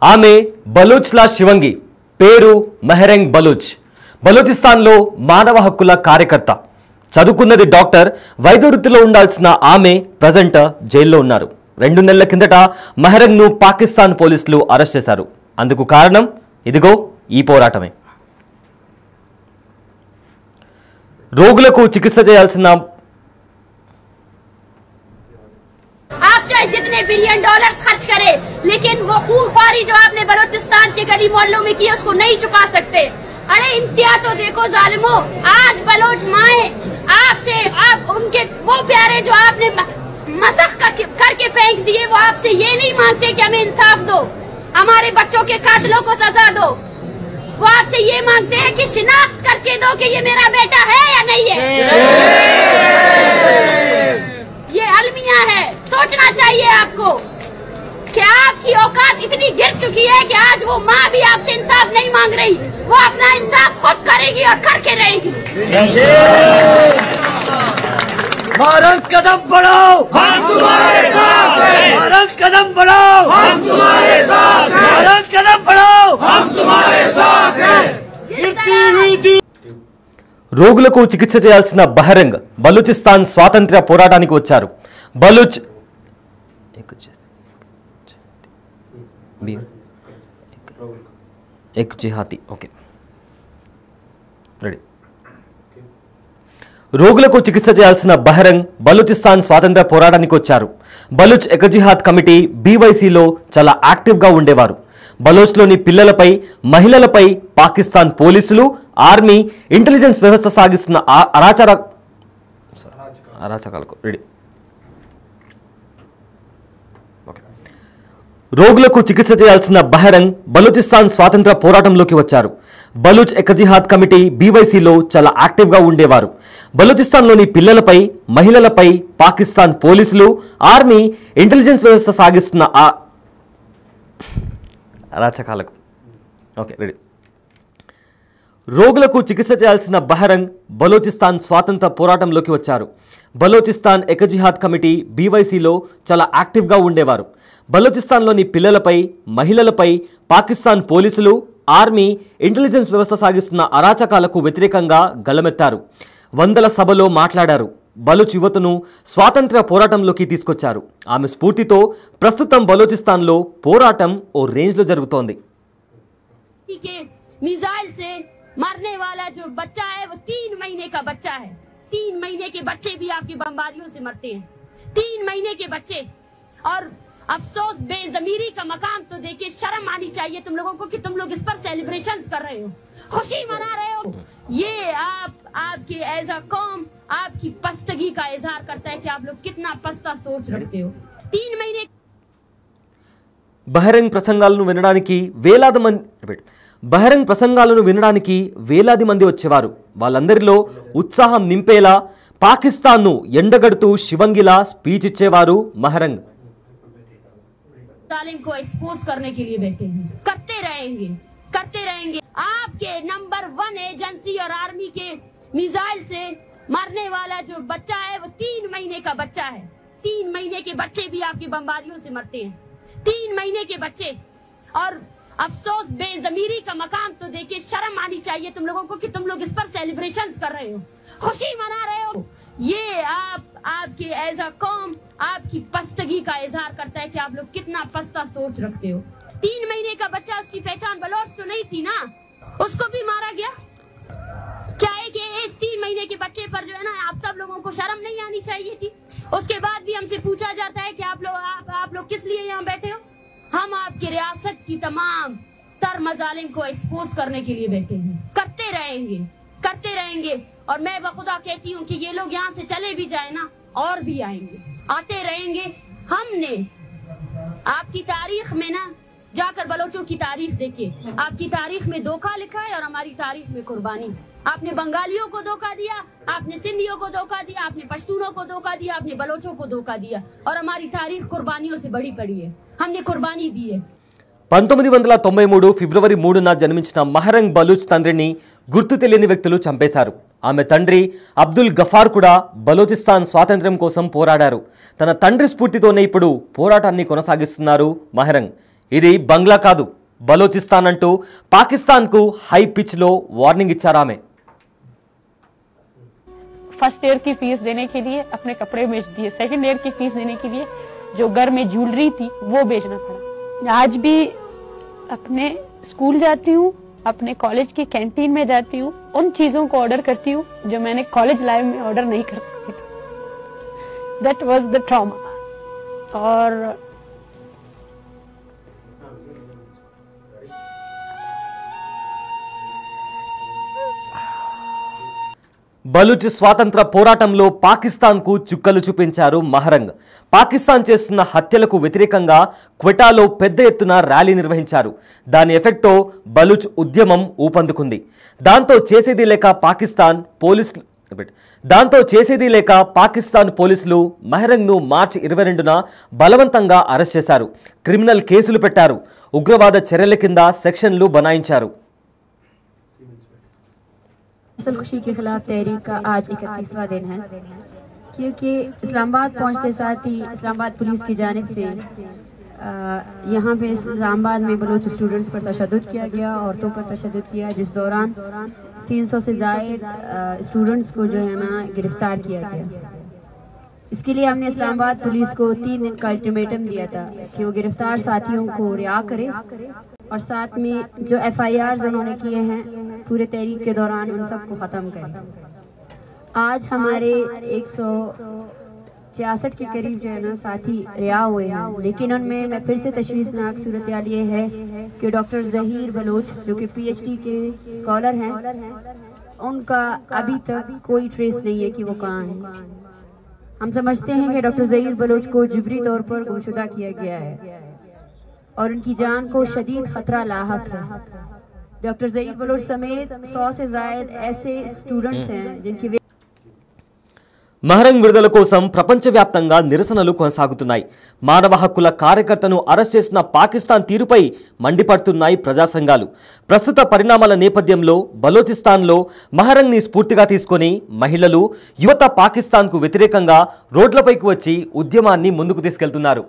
ఆమె బలూచ్ల శివంగి, పేరు మెహరెంగ్ బలూచ్. బలూచిస్తాన్లో మానవ హక్కుల కార్యకర్త. చదువుకున్నది డాక్టర్. వైద్య వృత్తిలో ఉండాల్సిన ఆమె ప్రజెంట్ జైల్లో ఉన్నారు. 2 నెలల కిందట మెహరెంగ్ను పాకిస్తాన్ పోలీసులు అరెస్ట్ చేశారు. అందుకు కారణం ఇదిగో ఈ పోరాటమే. రోగులకు చికిత్స చేయాల్సిన आप चाहे जितने बिलियन डॉलर्स खर्च करें, लेकिन वो खूनख्वारी जो आपने बलूचिस्तान के गली मोहल्लों में की उसको नहीं छुपा सकते। अरे इंतहा तो देखो जालिमो, आज बलोच माए आपसे आप उनके वो प्यारे जो आपने मसख करके फेंक दिए, वो आपसे ये नहीं मांगते कि हमें इंसाफ दो, हमारे बच्चों के कातिलों को सजा दो। वो आपसे ये मांगते हैं कि शिनाख्त करके दो कि ये मेरा बेटा है या नहीं है। ये अलमिया है। सोचना चाहिए आपको कि आपकी औकात इतनी गिर चुकी है कि आज वो माँ भी आपसे इंसाफ नहीं मांग रही, वो अपना इंसाफ खुद करेगी और करके रहेगी। भारत कदम बढ़ाओ, हम तुम्हारे साथ हैं। भारत कदम बढ़ाओ, हम तुम्हारे साथ हैं। भारत कदम बढ़ाओ, हम तुम्हारे साथ हैं। రోగులకు చికిత్స చేయాల్సిన బహరెంగ్ బలూచిస్తాన్ స్వాతంత్ర్య పోరాటానికి వచ్చారు. బలూచ్ రోగులకు చికిత్స చేయాల్సిన బహరెంగ్ బలూచిస్తాన్ స్వాతంత్ర్య పోరాటానికి వచ్చారు. బలూచ్ ఎకజిహాద్ కమిటీ బీవైసీలో చాలా యాక్టివ్గా ఉండేవారు. బలోచ్లోని పిల్లలపై, మహిళలపై పాకిస్తాన్ పోలీసులు, ఆర్మీ, ఇంటెలిజెన్స్ వ్యవస్థ సాగిస్తున్న అరాచకాలకు రోగులకు చికిత్స చేయాల్సిన బహరెంగ్ బలూచిస్తాన్ స్వాతంత్ర పోరాటంలోకి వచ్చారు. బలూచ్ ఎకజిహాద్ కమిటీ బీవైసీలో చాలా యాక్టివ్గా ఉండేవారు. బలూచిస్తాన్లోని పిల్లలపై, మహిళలపై పాకిస్తాన్ పోలీసులు, ఆర్మీ, ఇంటెలిజెన్స్ వ్యవస్థ సాగిస్తున్న అరాచకాలకు రోగులకు చికిత్స చేయాల్సిన బహరెంగ్ బలూచిస్తాన్ స్వాతంత్ర పోరాటంలోకి వచ్చారు. బలూచిస్తాన్ ఎకజిహాద్ కమిటీ బీవైసీలో చాలా యాక్టివ్గా ఉండేవారు. బలూచిస్తాన్లోని పిల్లలపై, మహిళలపై పాకిస్తాన్ పోలీసులు, ఆర్మీ, ఇంటెలిజెన్స్ వ్యవస్థ సాగిస్తున్న అరాచకాలకు వ్యతిరేకంగా గళమెత్తారు. వందల సభలో మాట్లాడారు. బలూచ్ యువతను స్వాతంత్ర పోరాటంలోకి తీసుకొచ్చారు. ఆమె స్ఫూర్తితో ప్రస్తుతం బలూచిస్తాన్లో పోరాటం ఓ రేంజ్లో జరుగుతోంది. मिसाइल से मरने वाला जो बच्चा है वो 3 महीने का बच्चा है। 3 महीने के बच्चे भी आपकी बमबारियों से मरते हैं। 3 महीने के बच्चे। और अफसोस, बेज़मीरी का मकाम तो देखिए, शर्म आनी चाहिए तुम लोगों को कि तुम लोग इस पर सेलिब्रेशंस कर रहे हो, खुशी मना रहे हो। ये आपके एज अ कौम आपकी पस्तगी का इजहार करता है कि आप लोग कितना पस्ता सोच रखते हो। 3 महीने బహరెంగ్ ప్రసంగాలను వినడానికి వేలాది మంది వచ్చేవారు. వాళ్ళందరిలో ఉత్సాహం నింపేలా పాకిస్తాన్ను ఎండగడుతూ శివంగిలా స్పీచ్ ఇచ్చేవారు మెహరెంగ్. जालिम को एक्सपोज करने के लिए बैठे हैं, करते रहेंगे। आपके नंबर 1 एजेंसी और आर्मी के मिसाइल से मरने वाला जो बच्चा है वो 3 महीने का बच्चा है। 3 महीने के बच्चे भी आपकी बमबारियों से मरते हैं। 3 महीने के बच्चे। और अफसोस, बेज़मीरी का मकाम तो देखिए, शर्म आनी चाहिए तुम लोगों को कि तुम लोग इस पर सेलिब्रेशंस कर रहे हो, खुशी मना रहे हो। ये आपके एज अ कौम आपकी पस्तगी का इजहार करता है कि आप लोग कितना पस्ता सोच रखते हो। 3 महीने का बच्चा, उसकी पहचान बलोच तो नहीं थी ना, उसको भी मारा गया। क्या है कि इस 3 महीने के बच्चे पर जो है ना, आप सब लोगों को शर्म नहीं आनी चाहिए थी? उसके बाद भी हमसे पूछा जाता है कि आप लोग किस लिए यहाँ बैठे हो? हम आपकी रियासत की तमाम तर मजालिम को एक्सपोज करने के लिए बैठे हैं। करते रहेंगे। और मैं बखुदा कहती हूँ कि ये लोग यहाँ से चले भी जाए ना, और भी आएंगे, आते रहेंगे। हमने आपकी तारीख में ना जाकर बलोचों की तारीख देखिए, आपकी तारीख में धोखा लिखा है और हमारी तारीख में कुर्बानी। आपने बंगालियों को धोखा दिया, आपने सिंधियों को धोखा दिया, आपने पश्तूनों को धोखा दिया, आपने बलोचों को धोखा दिया, और हमारी तारीख कुर्बानियों से बड़ी पड़ी है। हमने कुर्बानी दी है। 1993 ఫిబ్రవరి 3న జన్మించిన మెహరెంగ్ బలూచ్ తండ్రిని గుర్తు తెలియని వ్యక్తులు చంపేశారు. ఆమె తండ్రి అబ్దుల్ గఫార్ కూడా బలూచిస్తాన్ స్వాతంత్ర్యం కోసం పోరాడారు. తన తండ్రి స్ఫూర్తితోనే ఇప్పుడు పోరాటాన్ని కొనసాగిస్తున్నారు మెహరెంగ్. ఇది బంగ్లా కాదు, బలోచిస్తాన్ అంటూ పాకిస్తాన్కు హై పిచ్లో వార్నింగ్ ఇచ్చారు ఆమె. फर्स्ट ईयर की फीस देने के लिए अपने कपड़े बेच दिए, सेकंड ईयर की फीस देने के लिए जो घर में ज्वेलरी थी वो बेचना पड़ा. आज भी अपने स्कूल जाती हूँ, अपने कॉलेज की कैंटीन में जाती हूँ, उन चीजों को ऑर्डर करती हूँ जो मैंने कॉलेज लाइफ में ऑर्डर नहीं कर सकती थी. That was the trauma. और బలూచ్ స్వాతంత్ర పోరాటంలో పాకిస్తాన్కు చుక్కలు చూపించారు మహరంగ్. పాకిస్తాన్ చేస్తున్న హత్యలకు వ్యతిరేకంగా క్వెటాలో పెద్ద ఎత్తున ర్యాలీ నిర్వహించారు. దాని ఎఫెక్ట్తో బలూచ్ ఉద్యమం ఊపందుకుంది. దాంతో చేసేది లేక పాకిస్తాన్ పోలీసులు మహరంగ్ను మార్చి 22న బలవంతంగా అరెస్ట్ చేశారు. క్రిమినల్ కేసులు పెట్టారు. ఉగ్రవాద చర్యల కింద సెక్షన్లు బనాయించారు. खुशी के खिलाफ तहरीक का आज 31वां दिन है, क्योंकि इस्लामाबाद पहुंचते साथ ही इस्लामाबाद पुलिस की जानिब से यहाँ पे इस्लामाबाद में बलूच स्टूडेंट्स पर तशद्दुद किया गया, औरतों पर तशद्दुद किया, जिस दौरान 300 से ज़ायद स्टूडेंट्स को जो है ना गिरफ्तार किया गया. इसके लिए हमने इस्लामाबाद पुलिस को 3 दिन का अल्टीमेटम दिया था कि वो गिरफ्तार साथियों को रिहा करे और साथ में जो FIRs उन्होंने किए हैं पूरे तहरीक के दौरान उन सबको ख़त्म करें. आज हमारे 166 के करीब जो है ना साथी रिहा हुए हैं, लेकिन उनमें मैं फिर से तशवीशनाक सूरत हाल ये है कि डॉक्टर ज़हीर बलोच जो कि PhD के स्कॉलर हैं, उनका अभी तक कोई ट्रेस नहीं है कि वो कहाँ हैं. हम समझते हैं कि डॉक्टर ज़हीर बलोच को जिबरी तौर पर गुमशुदा किया गया है और उनकी जान को शदीद खतरा लाहक है. डॉक्टर ज़हीर बलोच समेत 100 से ज़ायद ऐसे स्टूडेंट्स हैं जिनकी మహరంగ్ విడుదల కోసం ప్రపంచవ్యాప్తంగా నిరసనలు కొనసాగుతున్నాయి. మానవ హక్కుల కార్యకర్తను అరెస్ట్ చేసిన పాకిస్తాన్ తీరుపై మండిపడుతున్నాయి ప్రజా సంఘాలు. ప్రస్తుత పరిణామాల నేపథ్యంలో బలోచిస్తాన్లో మహరంగ్ని స్ఫూర్తిగా తీసుకొని మహిళలు, యువత పాకిస్తాన్కు వ్యతిరేకంగా రోడ్లపైకి వచ్చి ఉద్యమాన్ని ముందుకు తీసుకెళ్తున్నారు.